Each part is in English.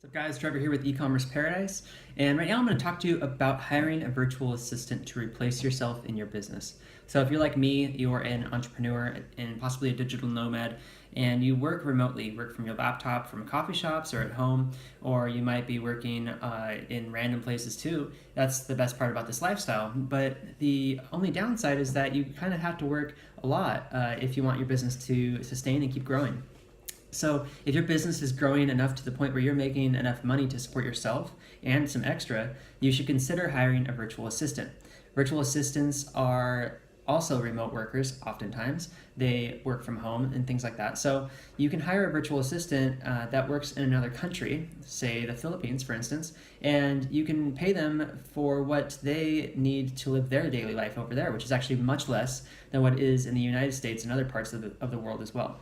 What's up guys, Trevor here with E-commerce Paradise, and right now I'm going to talk to you about hiring a virtual assistant to replace yourself in your business. So if you're like me, you're an entrepreneur and possibly a digital nomad, and you work remotely, work from your laptop from coffee shops or at home, or you might be working in random places too. That's the best part about this lifestyle, but the only downside is that you kind of have to work a lot if you want your business to sustain and keep growing. So if your business is growing enough to the point where you're making enough money to support yourself and some extra, you should consider hiring a virtual assistant. Virtual assistants are also remote workers oftentimes. They work from home and things like that. So you can hire a virtual assistant that works in another country, say the Philippines for instance, and you can pay them for what they need to live their daily life over there, which is actually much less than what is in the United States and other parts of the world as well.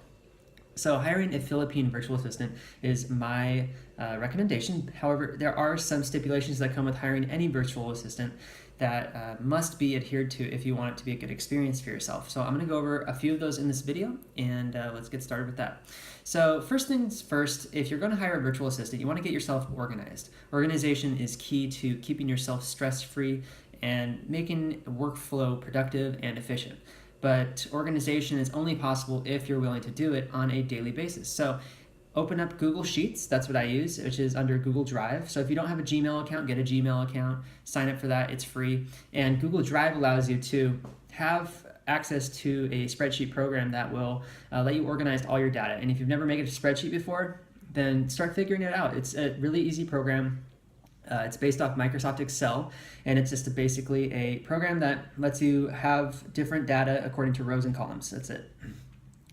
So hiring a Philippine virtual assistant is my recommendation. However, there are some stipulations that come with hiring any virtual assistant that must be adhered to if you want it to be a good experience for yourself. So I'm going to go over a few of those in this video, and let's get started with that. So first things first, if you're going to hire a virtual assistant, you want to get yourself organized. Organization is key to keeping yourself stress-free and making workflow productive and efficient. But organization is only possible if you're willing to do it on a daily basis. So open up Google Sheets, that's what I use, which is under Google Drive. So if you don't have a Gmail account, get a Gmail account, sign up for that, it's free. And Google Drive allows you to have access to a spreadsheet program that will let you organize all your data. And if you've never made a spreadsheet before, then start figuring it out. It's a really easy program. It's based off Microsoft Excel, and it's just basically a program that lets you have different data according to rows and columns. That's it.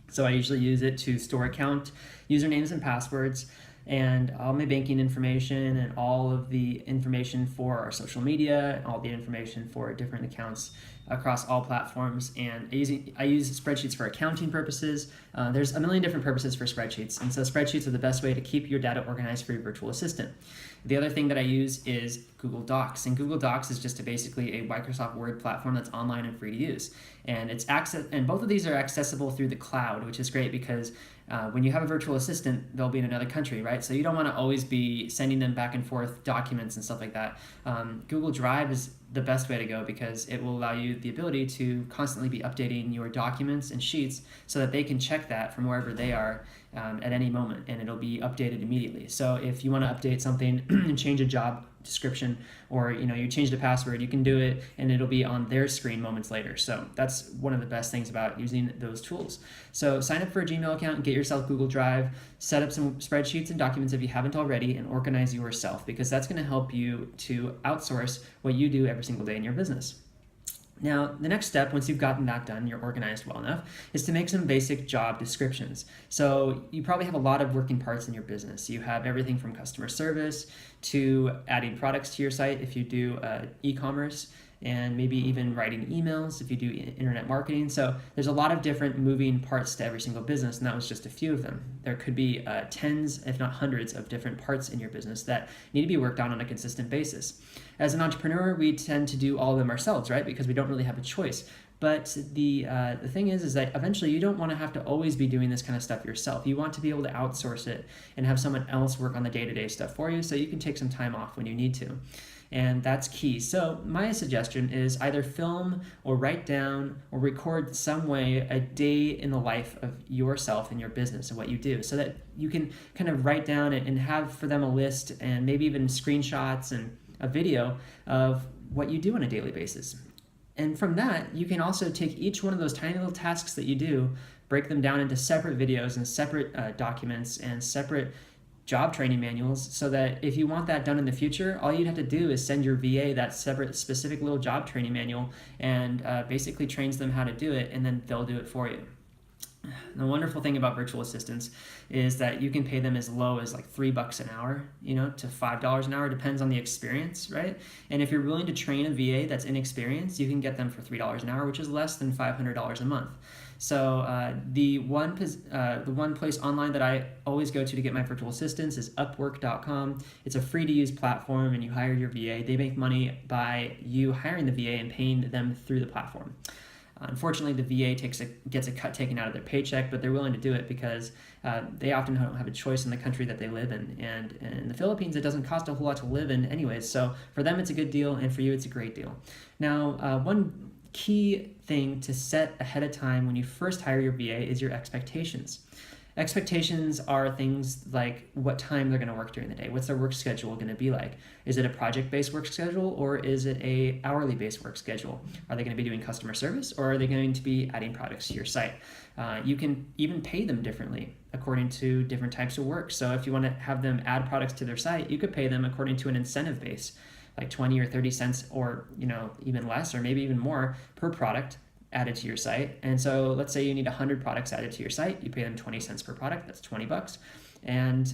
So I usually use it to store account usernames and passwords, and all my banking information and all of the information for our social media and all the information for different accounts across all platforms. And I use spreadsheets for accounting purposes. There's a million different purposes for spreadsheets, and so spreadsheets are the best way to keep your data organized for your virtual assistant. The other thing that I use is Google Docs, and Google Docs is just basically a Microsoft Word platform that's online and free to use. And both of these are accessible through the cloud, which is great because when you have a virtual assistant, they'll be in another country, right? So you don't want to always be sending them back and forth documents and stuff like that. Google Drive is the best way to go because it will allow you the ability to constantly be updating your documents and sheets so that they can check that from wherever they are at any moment, and it'll be updated immediately. So if you want to update something and change a job description, or you changed a password, you can do it and it'll be on their screen moments later. So that's one of the best things about using those tools. So sign up for a Gmail account and get yourself Google Drive, set up some spreadsheets and documents if you haven't already, and organize yourself, because that's going to help you to outsource what you do every single day in your business. Now, the next step, once you've gotten that done, you're organized well enough, is to make some basic job descriptions. So you probably have a lot of working parts in your business. You have everything from customer service to adding products to your site if you do e-commerce, and maybe even writing emails if you do internet marketing. So there's a lot of different moving parts to every single business, and that was just a few of them. There could be tens, if not hundreds, of different parts in your business that need to be worked on a consistent basis. As an entrepreneur, we tend to do all of them ourselves, right? Because we don't really have a choice. But the thing is that eventually you don't want to have to always be doing this kind of stuff yourself. You want to be able to outsource it and have someone else work on the day-to-day stuff for you so you can take some time off when you need to. And that's key. So my suggestion is either film or write down or record some way a day in the life of yourself and your business and what you do, so that you can kind of write down and have for them a list and maybe even screenshots and a video of what you do on a daily basis. And from that, you can also take each one of those tiny little tasks that you do, break them down into separate videos and separate documents and separate job training manuals, so that if you want that done in the future, all you'd have to do is send your VA that separate specific little job training manual and basically trains them how to do it, and then they'll do it for you. The wonderful thing about virtual assistants is that you can pay them as low as like $3 an hour, to $5 an hour, depends on the experience, right? And if you're willing to train a VA that's inexperienced, you can get them for $3 an hour, which is less than $500 a month. So the one place online that I always go to get my virtual assistants is Upwork.com. It's a free to use platform, and you hire your VA. They make money by you hiring the VA and paying them through the platform. Unfortunately, the VA gets a cut taken out of their paycheck, but they're willing to do it because they often don't have a choice in the country that they live in. And in the Philippines, it doesn't cost a whole lot to live in anyways. So for them, it's a good deal, and for you, it's a great deal. Now, one key thing to set ahead of time when you first hire your VA is your expectations. Expectations are things like what time they're going to work during the day. What's their work schedule going to be like? Is it a project-based work schedule, or is it a hourly-based work schedule? Are they going to be doing customer service, or are they going to be adding products to your site? You can even pay them differently according to different types of work. So if you want to have them add products to their site, you could pay them according to an incentive base, like 20 or 30 cents, or even less, or maybe even more per product added to your site. And so let's say you need 100 products added to your site. You pay them 20 cents per product. That's $20. And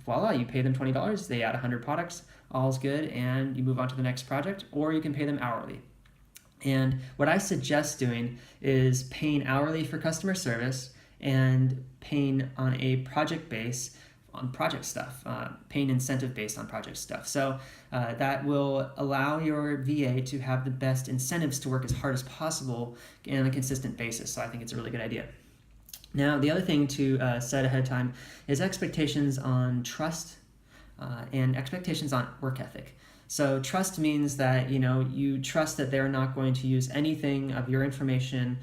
voila, you pay them $20. They add 100 products. All's good. And you move on to the next project, or you can pay them hourly. And what I suggest doing is paying hourly for customer service and paying on a project base on project stuff, paying incentive based on project stuff. So that will allow your VA to have the best incentives to work as hard as possible on a consistent basis. So I think it's a really good idea. Now, the other thing to set ahead of time is expectations on trust and expectations on work ethic. So trust means that you trust that they're not going to use anything of your information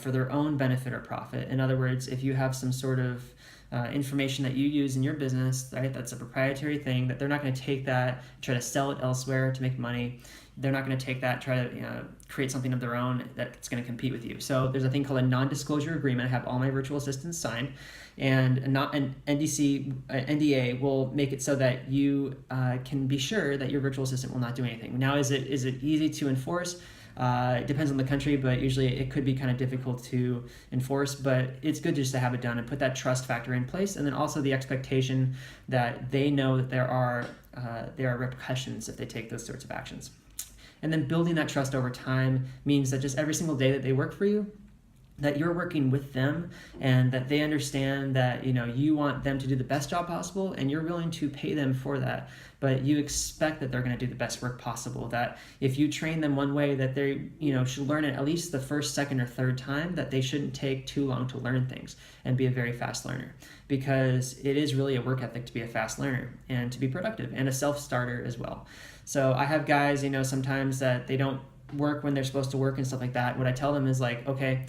for their own benefit or profit. In other words, if you have some sort of information that you use in your business, right, that's a proprietary thing, that they're not going to take that, try to sell it elsewhere to make money. They're not going to take that, try to create something of their own that's going to compete with you. So there's a thing called a non-disclosure agreement. I have all my virtual assistants sign, and an NDA will make it so that you can be sure that your virtual assistant will not do anything. Now, is it easy to enforce? It depends on the country, but usually it could be kind of difficult to enforce, but it's good just to have it done and put that trust factor in place. And then also the expectation that they know that there are repercussions if they take those sorts of actions. And then building that trust over time means that just every single day that they work for you, that you're working with them, and that they understand that you want them to do the best job possible, and you're willing to pay them for that. But you expect that they're going to do the best work possible. That if you train them one way, that they should learn it at least the first, second, or third time. That they shouldn't take too long to learn things and be a very fast learner, because it is really a work ethic to be a fast learner and to be productive, and a self-starter as well. So I have guys, sometimes that they don't work when they're supposed to work and stuff like that. What I tell them is like, okay,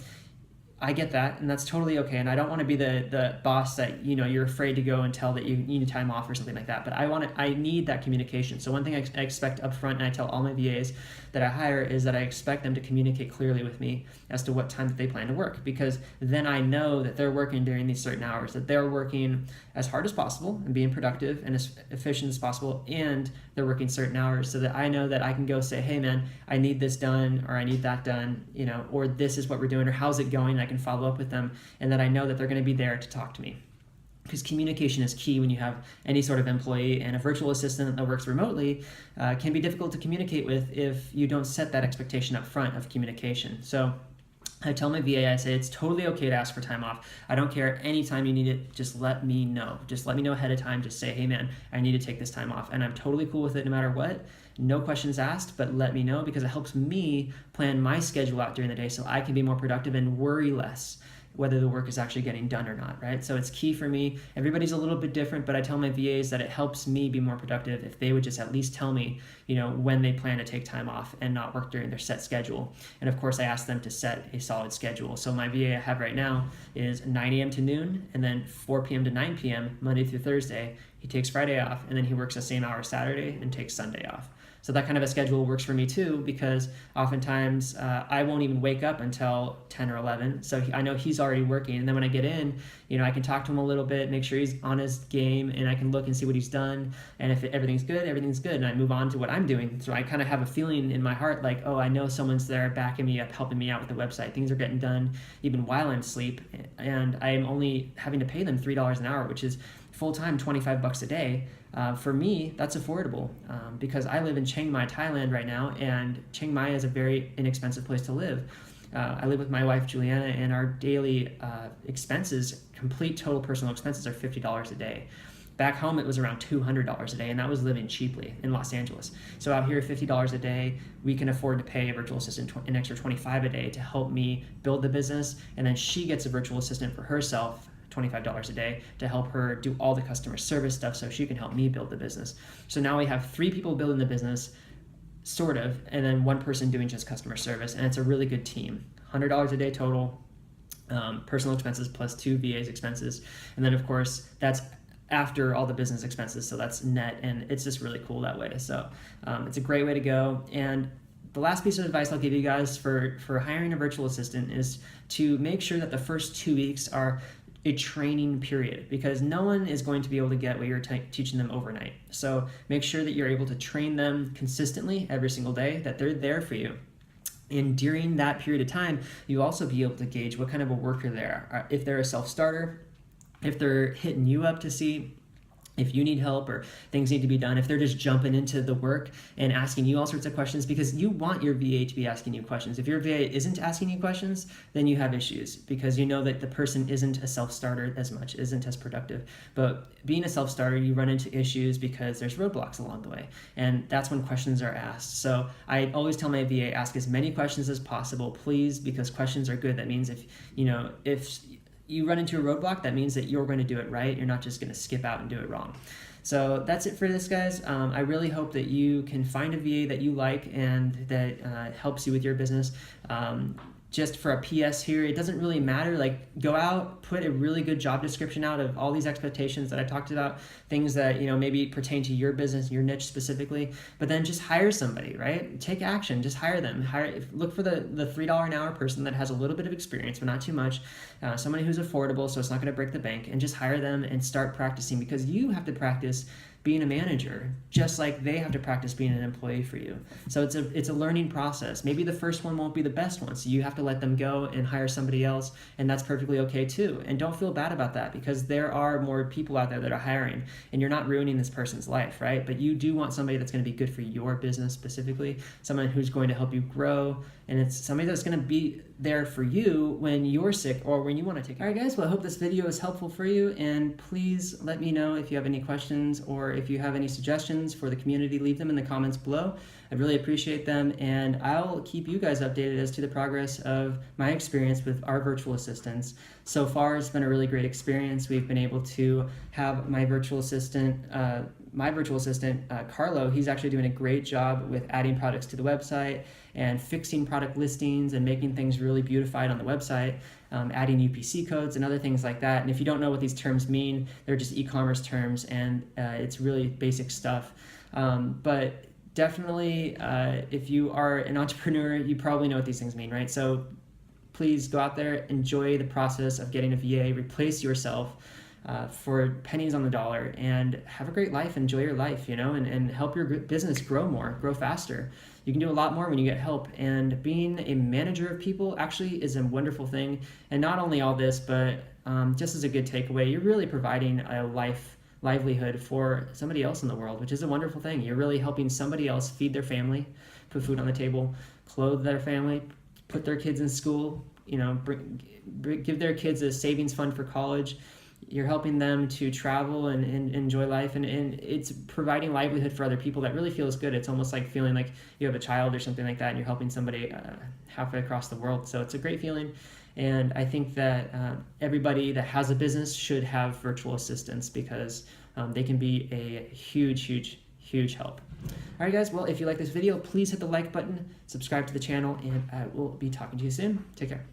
I get that, and that's totally okay. And I don't want to be the boss that you're afraid to go and tell that you need time off or something like that. But I need that communication. So one thing I expect up front, and I tell all my VAs that I hire, is that I expect them to communicate clearly with me as to what time that they plan to work, because then I know that they're working during these certain hours, that they're working as hard as possible and being productive and as efficient as possible, and they're working certain hours, so that I know that I can go say, hey man, I need this done, or I need that done, or this is what we're doing, or how's it going, and I can follow up with them, and that I know that they're going to be there to talk to me. Because communication is key when you have any sort of employee, and a virtual assistant that works remotely can be difficult to communicate with if you don't set that expectation up front of communication. So I tell my VA, I say, it's totally okay to ask for time off. I don't care. Anytime you need it, just let me know. Just let me know ahead of time. Just say, hey man, I need to take this time off. And I'm totally cool with it no matter what. No questions asked, but let me know, because it helps me plan my schedule out during the day so I can be more productive and worry less whether the work is actually getting done or not, right? So it's key for me. Everybody's a little bit different, but I tell my VAs that it helps me be more productive if they would just at least tell me, when they plan to take time off and not work during their set schedule. And of course, I ask them to set a solid schedule. So my VA I have right now is 9 a.m. to noon, and then 4 p.m. to 9 p.m. Monday through Thursday. He takes Friday off, and then he works the same hour Saturday and takes Sunday off. So that kind of a schedule works for me too, because oftentimes I won't even wake up until 10 or 11. So I know he's already working. And then when I get in, I can talk to him a little bit, make sure he's on his game, and I can look and see what he's done. And if everything's good, everything's good. And I move on to what I'm doing. So I kind of have a feeling in my heart like, oh, I know someone's there backing me up, helping me out with the website. Things are getting done even while I'm asleep. And I'm only having to pay them $3 an hour, which is full-time $25 a day. For me, that's affordable because I live in Chiang Mai, Thailand right now, and Chiang Mai is a very inexpensive place to live. I live with my wife, Juliana, and our daily expenses, complete total personal expenses, are $50 a day. Back home, it was around $200 a day, and that was living cheaply in Los Angeles. So out here, $50 a day, we can afford to pay a virtual assistant an extra $25 a day to help me build the business, and then she gets a virtual assistant for herself, $25 a day, to help her do all the customer service stuff so she can help me build the business. So now we have 3 people building the business, sort of, and then 1 person doing just customer service, and it's a really good team. $100 a day total, personal expenses plus 2 VAs expenses, and then of course that's after all the business expenses, so that's net, and it's just really cool that way. So it's a great way to go. And the last piece of advice I'll give you guys for hiring a virtual assistant is to make sure that the first 2 weeks are a training period, because no one is going to be able to get what you're teaching them overnight. So make sure that you're able to train them consistently every single day, that they're there for you. And during that period of time, you'll also be able to gauge what kind of a worker they are. If they're a self-starter, if they're hitting you up to see if you need help or things need to be done, if they're just jumping into the work and asking you all sorts of questions, because you want your VA to be asking you questions. If your VA isn't asking you questions, then you have issues, because you know that the person isn't a self-starter as much, isn't as productive. But being a self-starter, you run into issues because there's roadblocks along the way, and that's when questions are asked. So I always tell my VA, ask as many questions as possible, please, because questions are good. That means if you run into a roadblock, that means that you're going to do it right. You're not just going to skip out and do it wrong. So that's it for this, guys. I really hope that you can find a VA that you like and that helps you with your business. Just for a PS here, it doesn't really matter. Like, go out, put a really good job description out of all these expectations that I talked about, things that maybe pertain to your business, your niche specifically. But then just hire somebody, right? Take action. Just hire them. Look for the $3 an hour person that has a little bit of experience, but not too much. Somebody who's affordable, so it's not going to break the bank. And just hire them and start practicing, because you have to practice being a manager, just like they have to practice being an employee for you. So it's a learning process. Maybe the first one won't be the best one, so you have to let them go and hire somebody else, and that's perfectly okay too. And don't feel bad about that, because there are more people out there that are hiring, and you're not ruining this person's life, right? But you do want somebody that's going to be good for your business specifically, someone who's going to help you grow, and it's somebody that's going to be there for you when you're sick or when you want to take it. All right, guys, well, I hope this video is helpful for you, and please let me know if you have any questions or if you have any suggestions for the community. Leave them in the comments below. I'd really appreciate them, and I'll keep you guys updated as to the progress of my experience with our virtual assistants. So far, it's been a really great experience. We've been able to have my virtual assistant, Carlo. He's actually doing a great job with adding products to the website and fixing product listings and making things really beautified on the website, adding UPC codes and other things like that. And if you don't know what these terms mean, they're just e-commerce terms, and it's really basic stuff. But definitely, if you are an entrepreneur, you probably know what these things mean, right? So please go out there, enjoy the process of getting a VA, replace yourself for pennies on the dollar, and have a great life. Enjoy your life, and help your business grow more, grow faster. You can do a lot more when you get help, and being a manager of people actually is a wonderful thing. And not only all this, but just as a good takeaway, you're really providing a livelihood for somebody else in the world, which is a wonderful thing. You're really helping somebody else feed their family, put food on the table, clothe their family, put their kids in school, give their kids a savings fund for college. You're helping them to travel and enjoy life, and it's providing livelihood for other people that really feels good. It's almost like feeling like you have a child or something like that, and you're helping somebody halfway across the world. So it's a great feeling, and I think that everybody that has a business should have virtual assistants, because they can be a huge help. All right, guys, well, if you like this video, please hit the like button, subscribe to the channel, and I will be talking to you soon. Take care.